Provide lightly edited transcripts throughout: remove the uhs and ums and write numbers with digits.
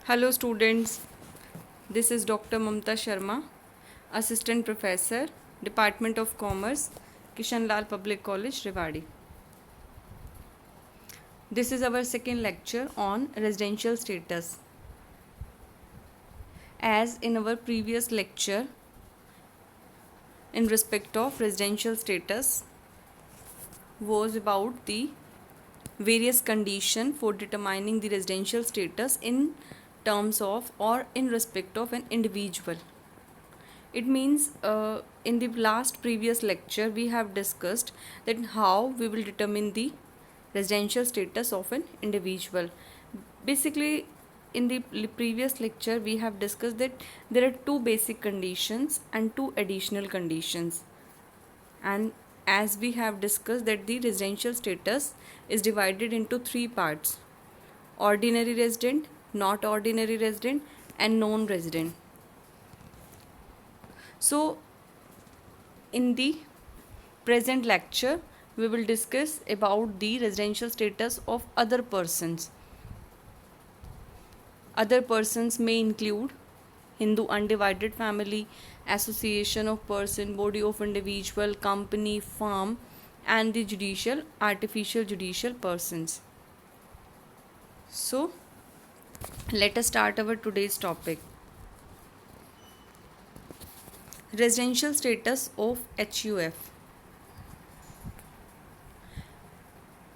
Hello students, this is Dr. Mamta Sharma, Assistant Professor, Department of Commerce, Kishan Lal Public College, Rewari. This is our second lecture on residential status. As in our previous lecture, in respect of residential status, was about the various condition for determining the residential status in terms of or in respect of an individual. It means in the last previous lecture we have discussed that how we will determine the residential status of an individual. Basically, in the previous lecture we have discussed that there are two basic conditions and two additional conditions, and as we have discussed that the residential status is divided into three parts: ordinary resident, not ordinary resident, and non-resident. So in the present lecture we will discuss about the residential status of other persons. Other persons may include Hindu undivided family, association of person, body of individual, company, firm, and the judicial, artificial judicial persons. So let us start our today's topic. Residential status of HUF.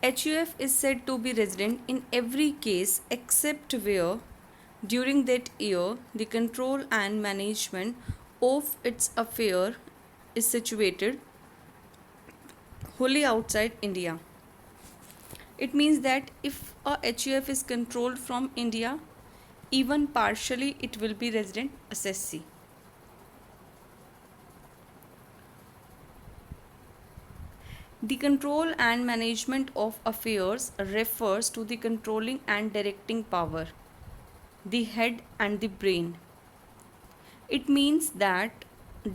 HUF is said to be resident in every case except where during that year the control and management of its affair is situated wholly outside India. It means that if a HUF is controlled from India, even partially it will be resident assessee. The control and management of affairs refers to the controlling and directing power, the head and the brain. It means that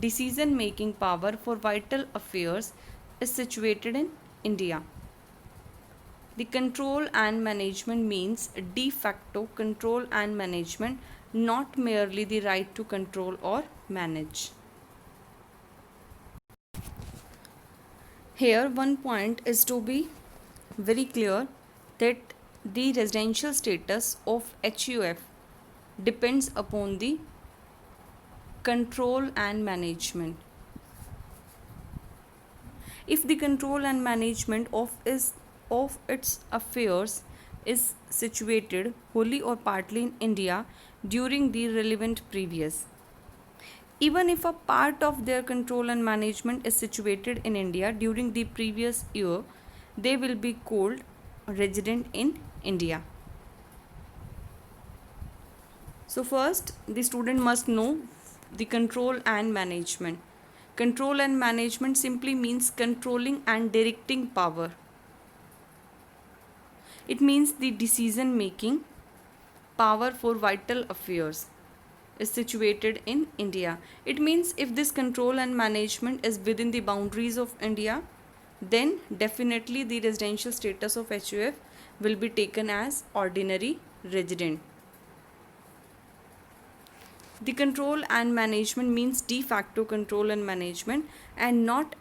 decision making power for vital affairs is situated in India. The control and management means de facto control and management, not merely the right to control or manage. Here one point is to be very clear that the residential status of HUF depends upon the control and management. If the control and management of its affairs is situated wholly or partly in India during the relevant previous, even if a part of their control and management is situated in India during the previous year, they will be called resident in India. So first, the student must know the control and management. Control and management simply means controlling and directing power. It means the decision making power for vital affairs is situated in India. It means if this control and management is within the boundaries of India, then definitely the residential status of HUF will be taken as ordinary resident. The control and management means de facto control and management, and not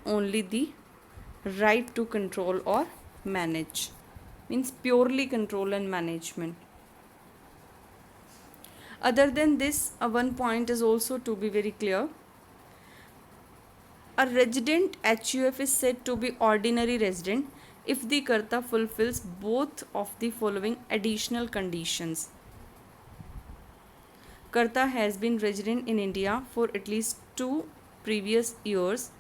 only the right to control or manage, means purely control and management. Other than this, one point is also to be very clear. A resident HUF is said to be ordinary resident if the Karta fulfills both of the following additional conditions. Karta has been resident in India for at least 2 previous years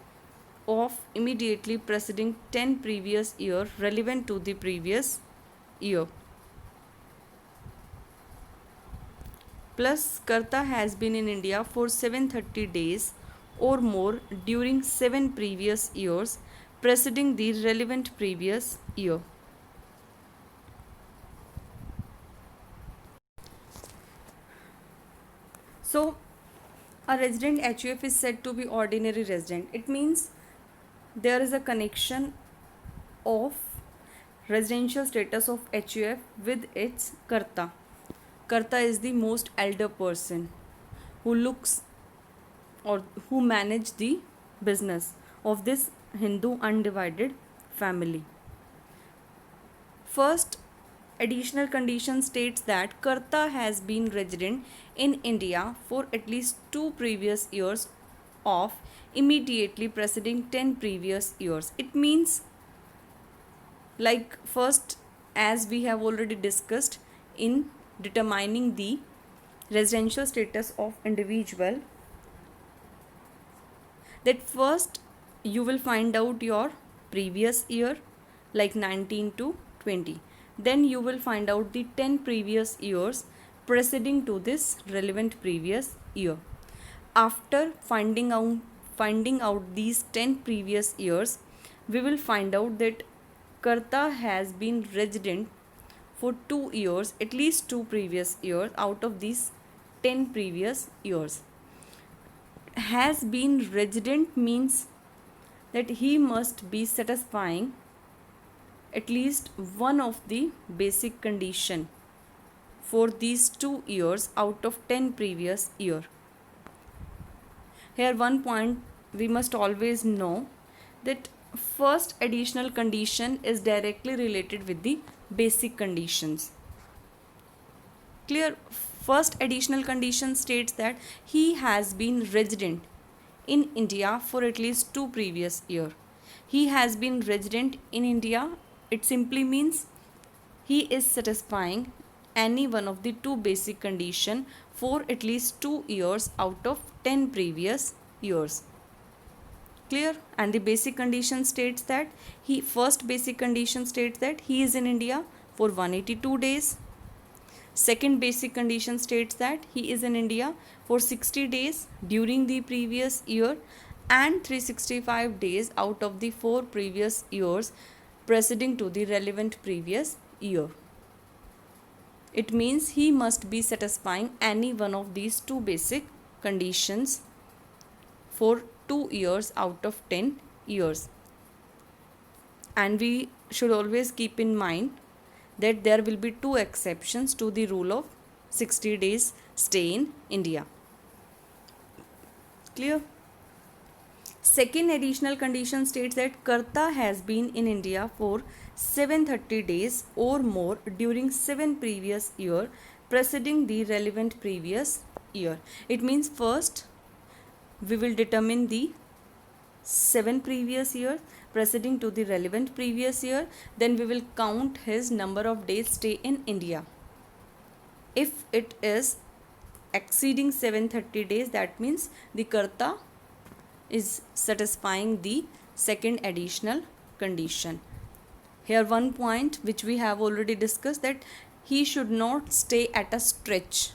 of immediately preceding 10 previous year relevant to the previous year. Plus, Karta has been in India for 730 days or more during 7 previous years preceding the relevant previous year. So, a resident HUF is said to be ordinary resident. It means there is a connection of residential status of HUF with its Karta. Karta is the most elder person who looks or who manage the business of this Hindu undivided family. First additional condition states that Karta has been resident in India for at least 2 previous years of immediately preceding 10 previous years. It means, like first, as we have already discussed in determining the residential status of individual, that first you will find out your previous year, like 19 to 20. Then you will find out the 10 previous years preceding to this relevant previous year. After finding out these 10 previous years, we will find out that Karta has been resident for 2 years, at least 2 previous years out of these 10 previous years. Has been resident means that he must be satisfying at least one of the basic condition for these 2 years out of 10 previous year. Here one point we must always know, that first additional condition is directly related with the basic conditions. Clear? First additional condition states that he has been resident in India for at least 2 previous year. He has been resident in India, it simply means he is satisfying any one of the 2 basic condition for at least 2 years out of 10 previous years. Clear? And the basic condition states that first basic condition states that he is in India for 182 days. Second basic condition states that he is in India for 60 days during the previous year and 365 days out of the 4 previous years preceding to the relevant previous year. It means he must be satisfying any one of these 2 basic conditions for 2 years out of 10 years. And we should always keep in mind that there will be 2 exceptions to the rule of 60 days stay in India. Clear? Second additional condition states that Karta has been in India for 730 days or more during 7 previous year preceding the relevant previous year. It means first we will determine the 7 previous years preceding to the relevant previous year, then we will count his number of days stay in India. If it is exceeding 730 days, that means the Karta is satisfying the second additional condition. Here one point which we have already discussed, that he should not stay at a stretch.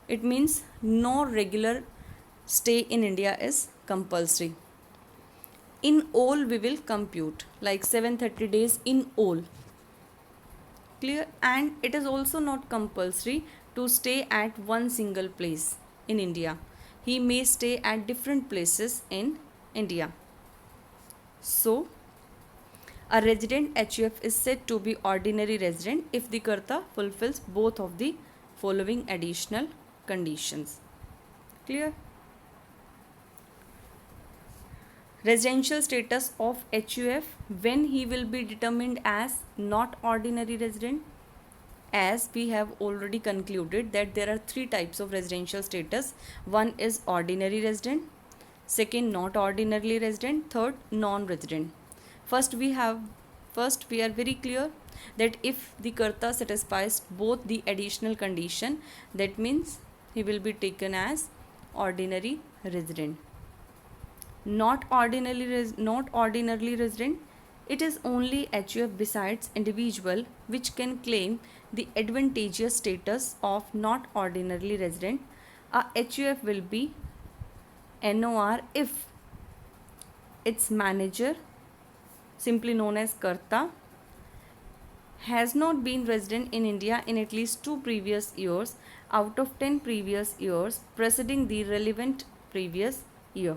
It means no regular stay in India is compulsory. In all we will compute like 730 days in all. Clear? And it is also not compulsory to stay at one single place in India. He may stay at different places in India. So a resident HUF is said to be ordinary resident if the Karta fulfills both of the following additional conditions. Clear? Residential status of HUF when he will be determined as not ordinary resident. As we have already concluded that there are 3 types of residential status. One is ordinary resident, second not ordinarily resident, third non-resident. First we are very clear that if the Karta satisfies both the additional condition, that means he will be taken as ordinary resident. Not ordinarily resident, it is only HUF besides individual which can claim the advantageous status of not ordinarily resident. A HUF will be NOR if its manager, simply known as Karta, has not been resident in India in at least 2 previous years out of 10 previous years preceding the relevant previous year.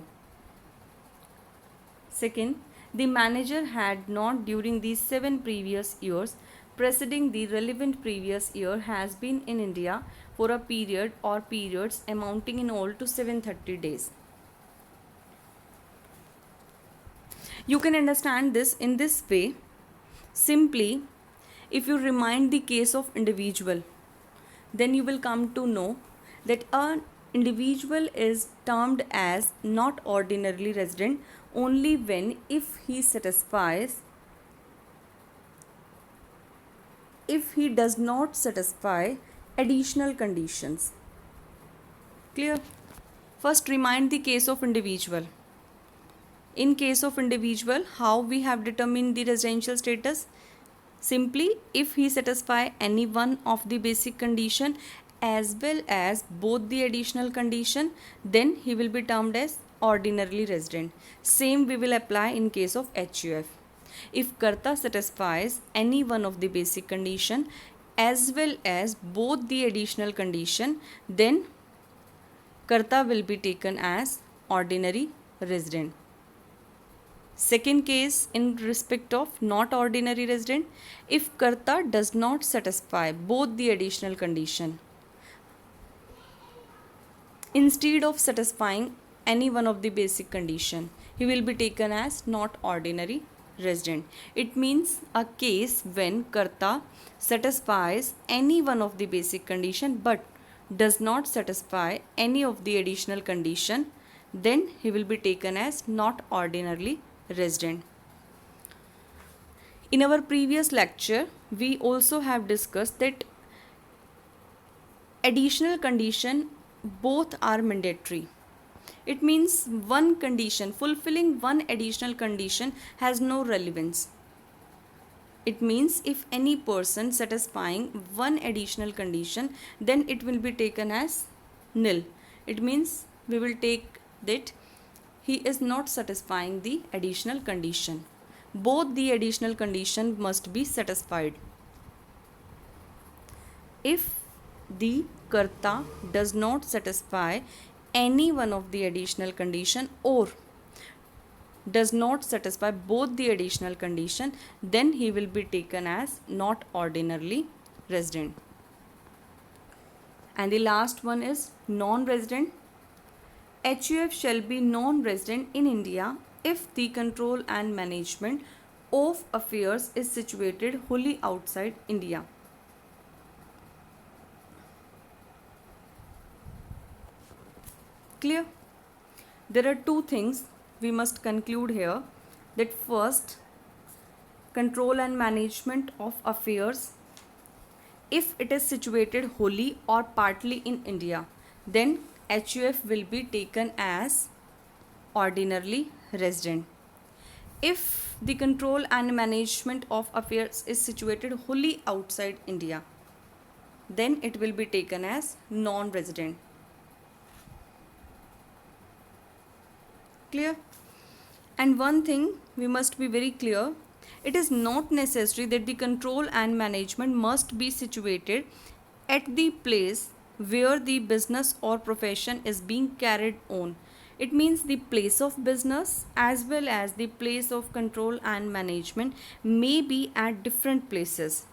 Second, the manager had not during these 7 previous years preceding the relevant previous year has been in India for a period or periods amounting in all to 730 days. You can understand this in this way. Simply, if you remind the case of individual, then you will come to know that an individual is termed as not ordinarily resident only when if he does not satisfy additional conditions. Clear? First, remind the case of individual. In case of individual, how we have determined the residential status? Simply, if he satisfy any one of the basic condition as well as both the additional condition, then he will be termed as ordinarily resident. Same we will apply in case of HUF. If Karta satisfies any one of the basic condition as well as both the additional condition, then Karta will be taken as ordinary resident. Second case, in respect of not ordinary resident, if Karta does not satisfy both the additional condition, instead of satisfying any one of the basic condition, he will be taken as not ordinary resident. It means a case when Karta satisfies any one of the basic condition but does not satisfy any of the additional condition, then he will be taken as not ordinarily resident. In our previous lecture, we also have discussed that additional condition both are mandatory. It means one condition, fulfilling one additional condition has no relevance. It means if any person satisfying one additional condition, then it will be taken as nil. It means we will take that he is not satisfying the additional condition. Both the additional condition must be satisfied. If the Karta does not satisfy any one of the additional condition or does not satisfy both the additional condition, then he will be taken as not ordinarily resident. And the last one is non-resident. HUF shall be non-resident in India if the control and management of affairs is situated wholly outside India. Clear? There are two things we must conclude here. That first, control and management of affairs, if it is situated wholly or partly in India, then HUF will be taken as ordinarily resident. If the control and management of affairs is situated wholly outside India, then it will be taken as non-resident. Clear? And one thing we must be very clear, it is not necessary that the control and management must be situated at the place where the business or profession is being carried on. It means the place of business as well as the place of control and management may be at different places.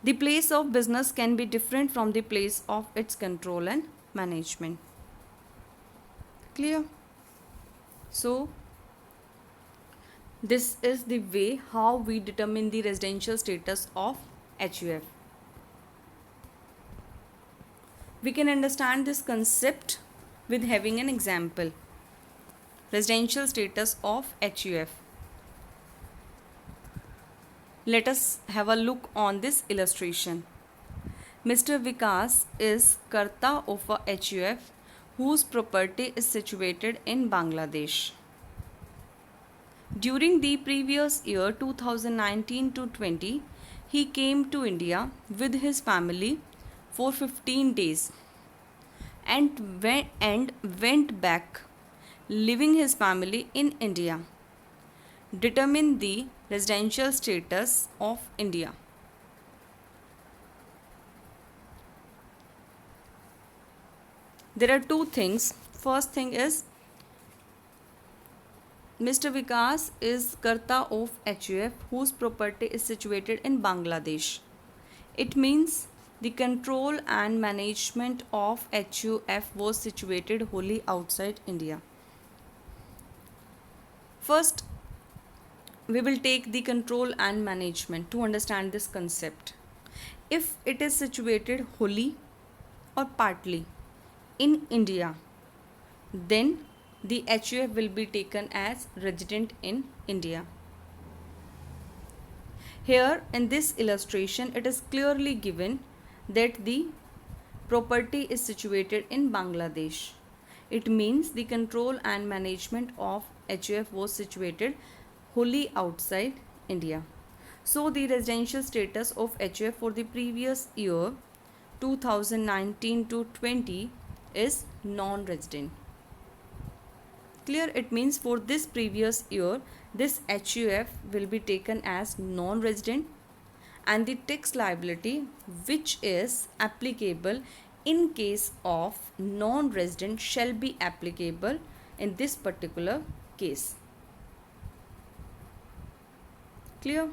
The place of business can be different from the place of its control and management. Clear? So, this is the way how we determine the residential status of HUF. We can understand this concept with having an example. Residential status of HUF. Let us have a look on this illustration. Mr. Vikas is Karta of a HUF whose property is situated in Bangladesh. During the previous year 2019 to 20, he came to India with his family for 15 days and went back, leaving his family in India. Determine the residential status of India. There are two things. First thing is Mr. Vikas is Karta of HUF whose property is situated in Bangladesh. It means the control and management of HUF was situated wholly outside India. First, we will take the control and management to understand this concept. If it is situated wholly or partly in India, then the HUF will be taken as resident in India. Here in this illustration, it is clearly given that the property is situated in Bangladesh. It means the control and management of HUF was situated wholly outside India. So the residential status of HUF for the previous year 2019 to 20 is non-resident. Clear? It means for this previous year this HUF will be taken as non-resident, and the tax liability which is applicable in case of non-resident shall be applicable in this particular case. Clear?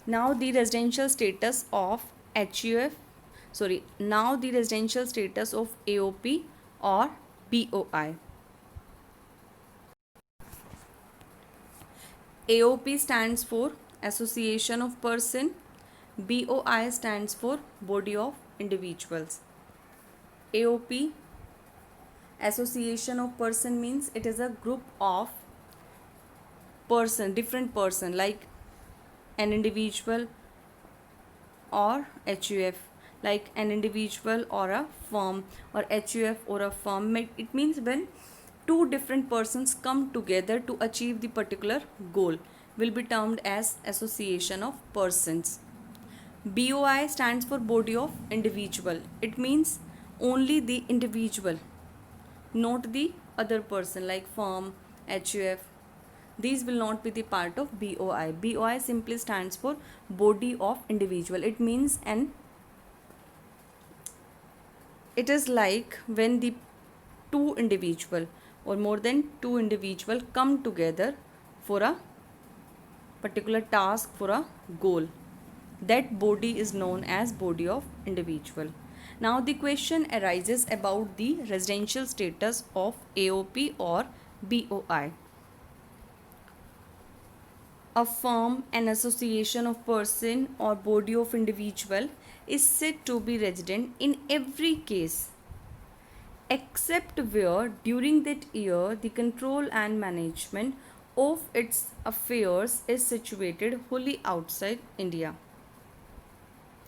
Now the residential status of AOP or BOI. AOP stands for Association of Person. BOI stands for Body of Individuals. AOP, Association of Person, means it is a group of different person, like an individual or HUF, like an individual or a firm, or HUF or a firm. It means when two different persons come together to achieve the particular goal will be termed as association of persons. BOI stands for body of individual. It means only the individual, not the other person like firm, HUF. These will not be the part of BOI. BOI simply stands for body of individual. It means it is like when the two individual or more than two individual come together for a particular task, for a goal. That body is known as body of individual. Now the question arises about the residential status of AOP or BOI. A firm, an association of person or body of individual is said to be resident in every case except where during that year the control and management of its affairs is situated wholly outside India.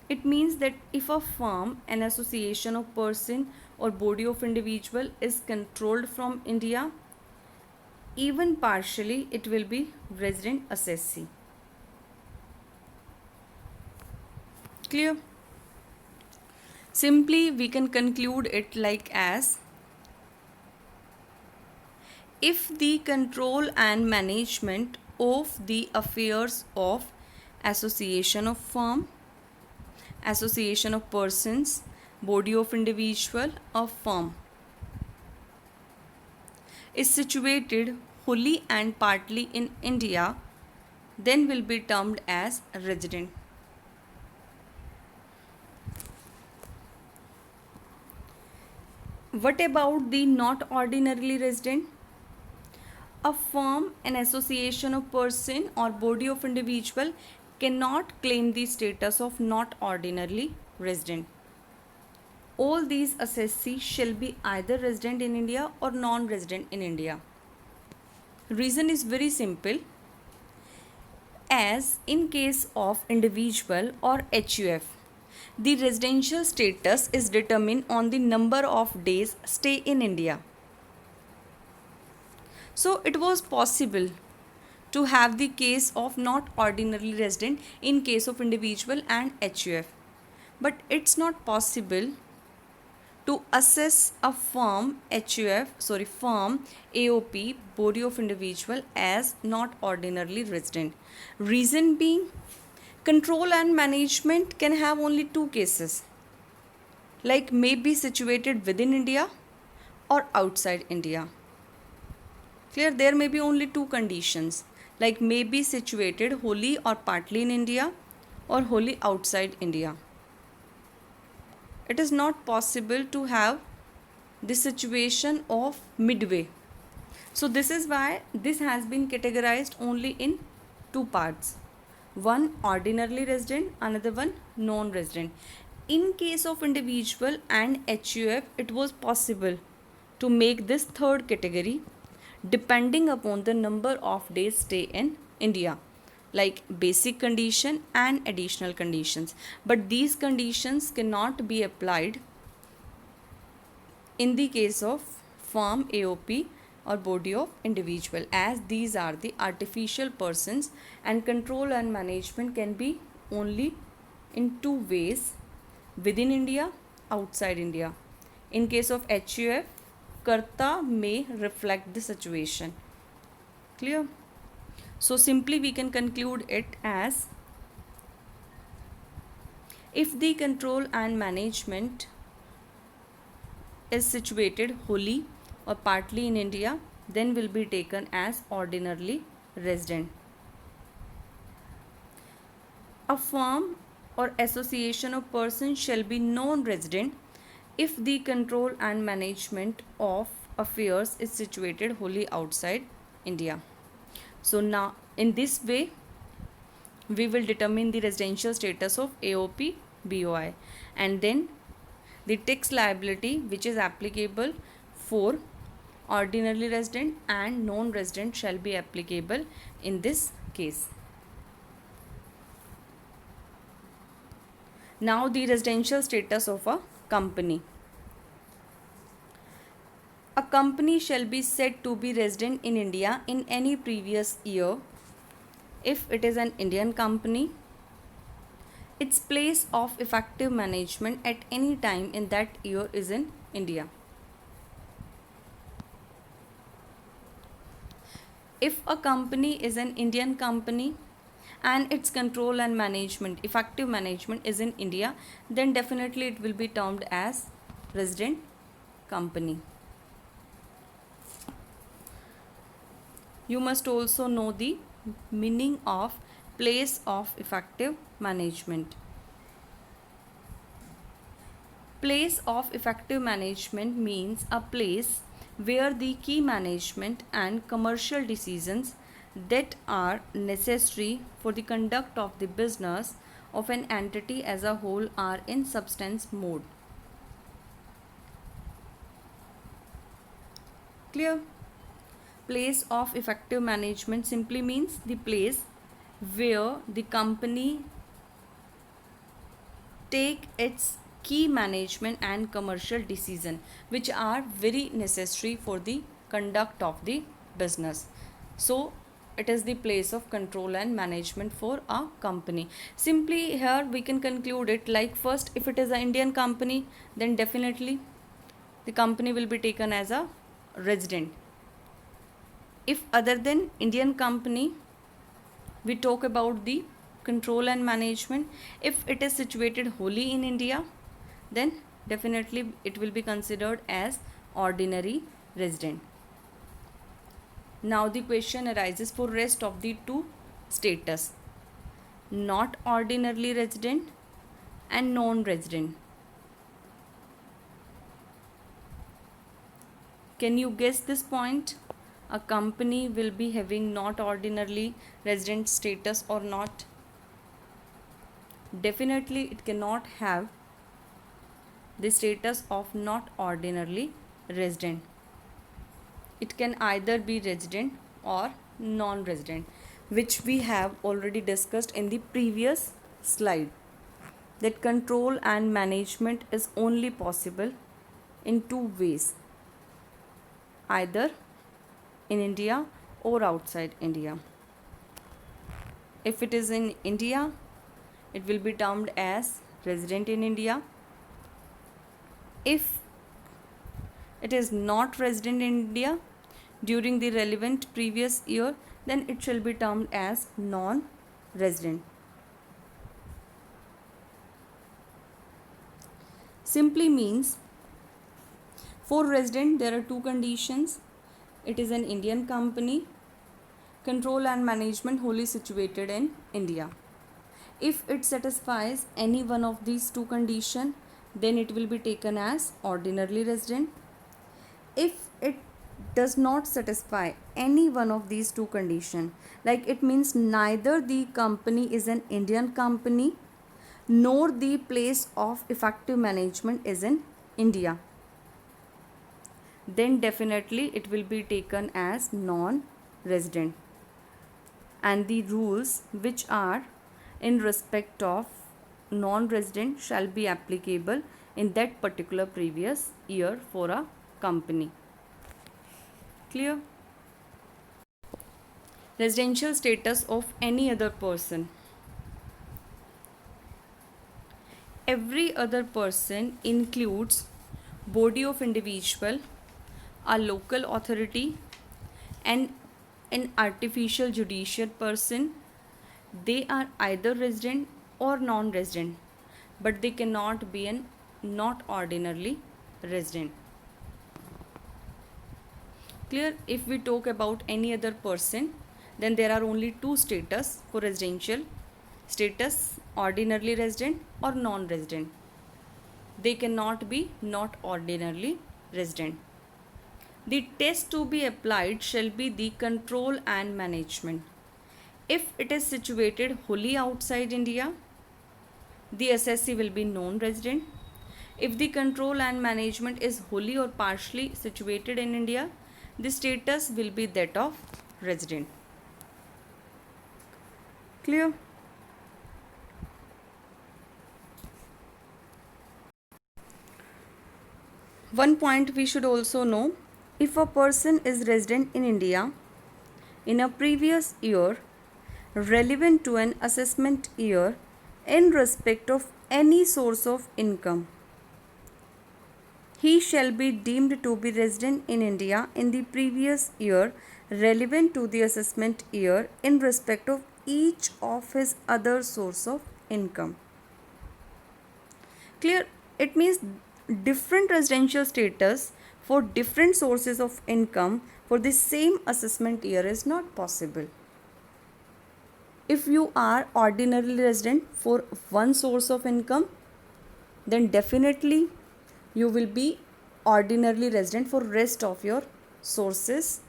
It means that if a firm, an association of person or body of individual is controlled from India, even partially, it will be resident assessee. Clear? Simply we can conclude it like as: if the control and management of the affairs of association of firm, association of persons, body of individual or firm is situated wholly and partly in India, then will be termed as resident. What about the not ordinarily resident? A firm, an association of person or body of individual cannot claim the status of not ordinarily resident. All these assessees shall be either resident in India or non-resident in India. Reason is very simple. As in case of individual or HUF, the residential status is determined on the number of days stay in India. So it was possible to have the case of not ordinarily resident in case of individual and HUF, but it's not possible to assess a firm AOP, body of individual, as not ordinarily resident. Reason being, control and management can have only two cases, like may be situated within India or outside India. Clear? There may be only two conditions, like may be situated wholly or partly in India or wholly outside India. It is not possible to have the situation of midway. So this is why this has been categorized only in two parts. One ordinarily resident, another one non-resident. In case of individual and HUF, it was possible to make this third category depending upon the number of days stay in India, like basic condition and additional conditions. But these conditions cannot be applied in the case of firm, AOP or body of individual, as these are the artificial persons, and control and management can be only in two ways: within India, outside India. In case of HUF, Karta may reflect the situation. Clear? So simply we can conclude it as, if the control and management is situated wholly or partly in India, then will be taken as ordinarily resident. A firm or association of persons shall be non-resident if the control and management of affairs is situated wholly outside India. So now in this way we will determine the residential status of AOP BOI, and then the tax liability which is applicable for ordinarily resident and non-resident shall be applicable in this case. Now the residential status of a company. A company shall be said to be resident in India in any previous year if it is an Indian company, its place of effective management at any time in that year is in India. If a company is an Indian company and its control and management, effective management is in India, then definitely it will be termed as resident company. You must also know the meaning of place of effective management. Place of effective management means a place where the key management and commercial decisions that are necessary for the conduct of the business of an entity as a whole are in substance mode. Clear? Place of effective management simply means the place where the company take its key management and commercial decision which are very necessary for the conduct of the business. So it is the place of control and management for a company. Simply here we can conclude it like, first, if it is an Indian company, then definitely the company will be taken as a resident. If other than Indian company, we talk about the control and management. If it is situated wholly in India, then definitely it will be considered as ordinary resident. Now the question arises for rest of the two status: not ordinarily resident and non-resident. Can you guess this point? A company will be having not ordinarily resident status or not? Definitely it cannot have the status of not ordinarily resident. It can either be resident or non-resident, which we have already discussed in the previous slide, that control and management is only possible in two ways, either in India or outside India. If it is in India, it will be termed as resident in India. If it is not resident in India during the relevant previous year, then it shall be termed as non-resident. Simply means, for resident there are two conditions: it is an Indian company, control and management wholly situated in India. If it satisfies any one of these two conditions, then it will be taken as ordinarily resident. If it does not satisfy any one of these two conditions, like it means neither the company is an Indian company nor the place of effective management is in India, then definitely it will be taken as non-resident. And the rules which are in respect of non-resident shall be applicable in that particular previous year for a company. Clear? Residential status of any other person. Every other person includes body of individual, a local authority, and an artificial judicial person. They are either resident or non-resident, but they cannot be an not ordinarily resident. Clear? If we talk about any other person, then there are only two status for residential status: ordinarily resident or non-resident. They cannot be not ordinarily resident. The test to be applied shall be the control and management. If it is situated wholly outside India, the assessee will be non-resident. If the control and management is wholly or partially situated in India, the status will be that of resident. Clear? One point we should also know, if a person is resident in India in a previous year relevant to an assessment year in respect of any source of income, he shall be deemed to be resident in India in the previous year relevant to the assessment year in respect of each of his other source of income. Clear? It means different residential status for different sources of income for the same assessment year is not possible. If you are ordinarily resident for one source of income, then definitely you will be ordinarily resident for rest of your sources,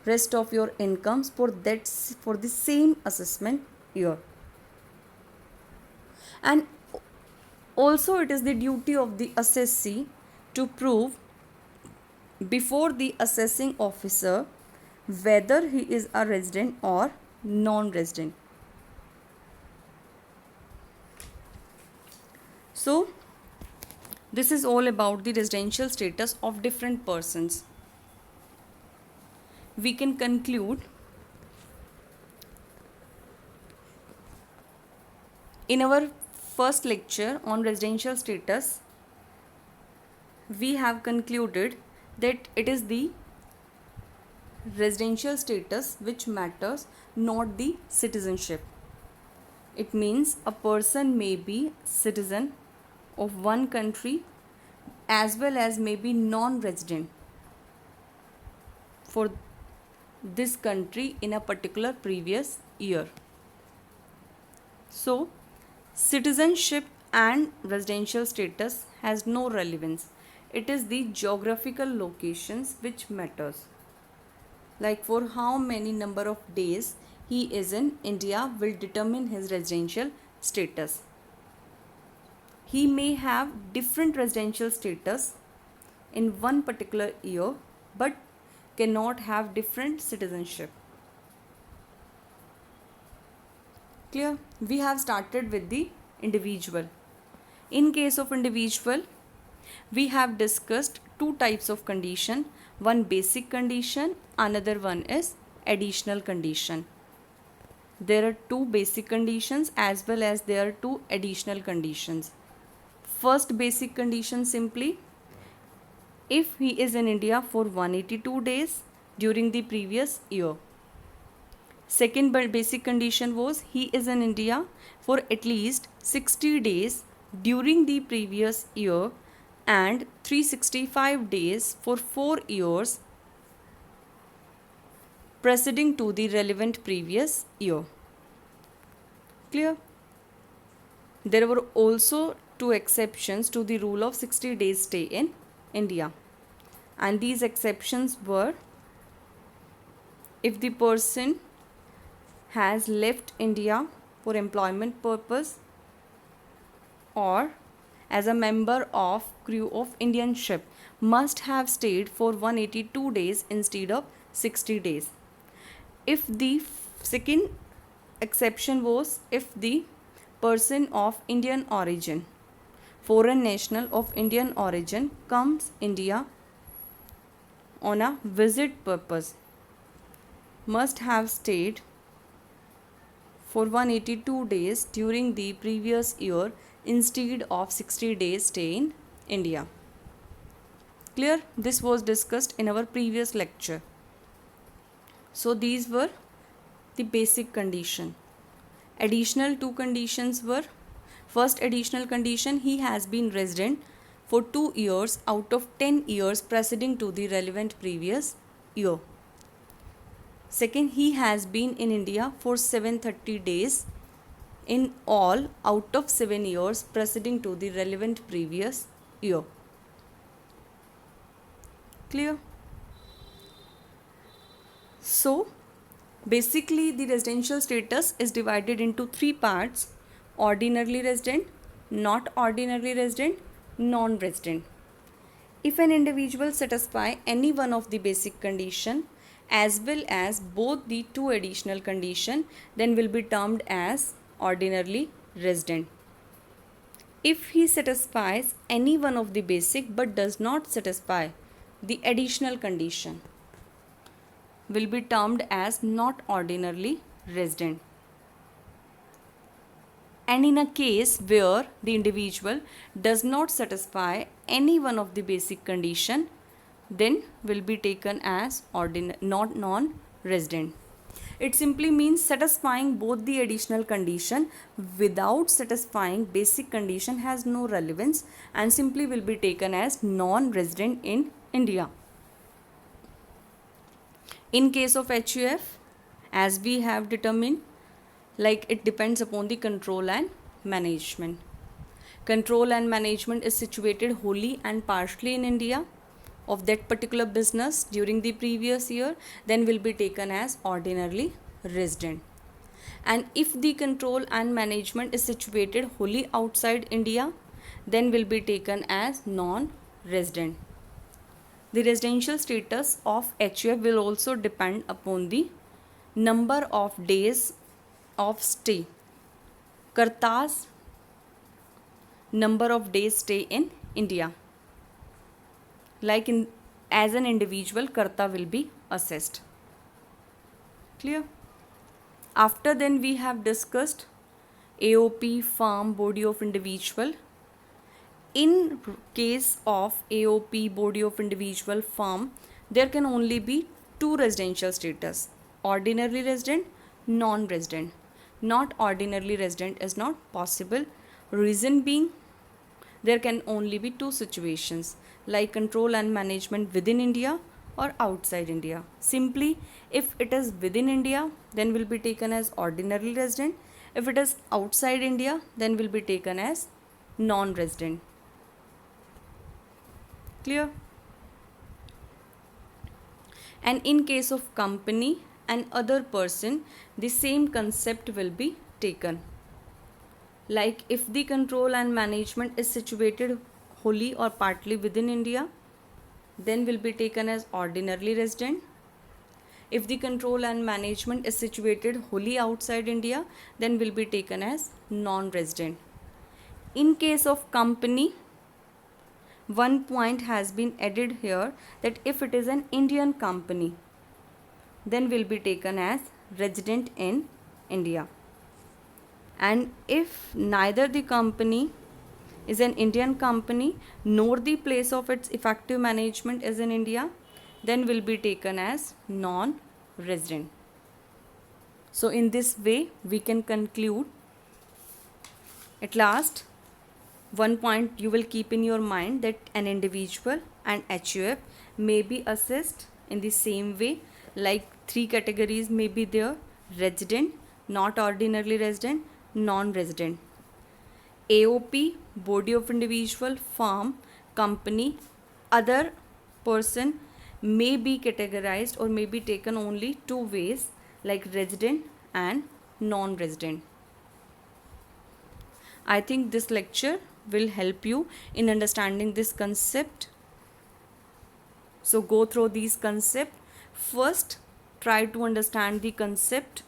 rest of your incomes for the same assessment year. And also it is the duty of the assessee to prove before the assessing officer whether he is a resident or non-resident. So this is all about the residential status of different persons. We can conclude in our first lecture on residential status. We have concluded that it is the residential status which matters, not the citizenship. It means a person may be citizen of one country as well as may be non-resident for this country in a particular previous year. So citizenship and residential status has no relevance. It is the geographical locations which matters. Like for how many number of days he is in India will determine his residential status. He may have different residential status in one particular year but cannot have different citizenship. Clear? We have started with the individual. In case of individual, we have discussed two types of condition. One basic condition, another one is additional condition. There are two basic conditions as well as there are two additional conditions. First basic condition simply, if he is in India for 182 days during the previous year. Second basic condition was he is in India for at least 60 days during the previous year and 365 days for 4 years preceding to the relevant previous year. Clear? There were also two exceptions to the rule of 60 days stay in India. And these exceptions were if the person has left India for employment purpose or as a member of crew of Indian ship must have stayed for 182 days instead of 60 days. If the second exception was if the person of Indian origin, foreign national of Indian origin comes India on a visit purpose, must have stayed for 182 days during the previous year instead of 60 days stay in India. Clear? This was discussed in our previous lecture. So these were the basic condition. Additional two conditions were, first additional condition, he has been resident for 2 years out of 10 years preceding to the relevant previous year. Second, he has been in India for 730 days in all out of 7 years preceding to the relevant previous year. Clear? So, basically the residential status is divided into 3 parts: ordinarily resident, not ordinarily resident, non-resident. If an individual satisfy any one of the basic condition as well as both the two additional condition, then will be termed as ordinarily resident. If he satisfies any one of the basic but does not satisfy the additional condition, will be termed as not ordinarily resident. And in a case where the individual does not satisfy any one of the basic condition, then will be taken as not non-resident. It simply means satisfying both the additional condition without satisfying basic condition has no relevance and simply will be taken as non-resident in India. In case of HUF, as we have determined, like it depends upon the control and management. Control and management is situated wholly and partially in India of that particular business during the previous year, then will be taken as ordinarily resident. And if the control and management is situated wholly outside India, then will be taken as non-resident. The residential status of HUF will also depend upon the number of days of stay. Karta's number of days stay in India. Like as an individual, Karta will be assessed. Clear? After then we have discussed AOP, firm, body of individual. In case of AOP, body of individual, firm, there can only be two residential status: ordinarily resident, non-resident. Not ordinarily resident is not possible. Reason being, there can only be two situations, like control and management within India or outside India. Simply, if it is within India, then will be taken as ordinarily resident. If it is outside India, then will be taken as non-resident. Clear? And in case of company and other person, the same concept will be taken. Like if the control and management is situated wholly or partly within India, then will be taken as ordinarily resident. If the control and management is situated wholly outside India, then will be taken as non-resident. In case of company, one point has been added here, that if it is an Indian company, then will be taken as resident in India. And if neither the company is an Indian company nor the place of its effective management is in India, then will be taken as non-resident. So in this way we can conclude. At last, one point you will keep in your mind, that an individual and HUF may be assessed in the same way Like three categories may be there: resident, not ordinarily resident, non-resident. AOP, body of individual, firm, company, other person may be categorized or may be taken only two ways, like resident and non-resident. I think this lecture will help you in understanding this concept. So go through these concepts. First, try to understand the concept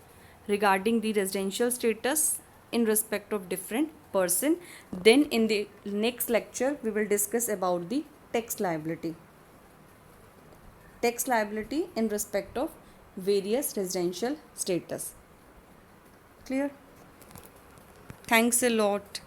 regarding the residential status in respect of different person. Then in the next lecture, we will discuss about the tax liability. Tax liability in respect of various residential status. Clear? Thanks a lot.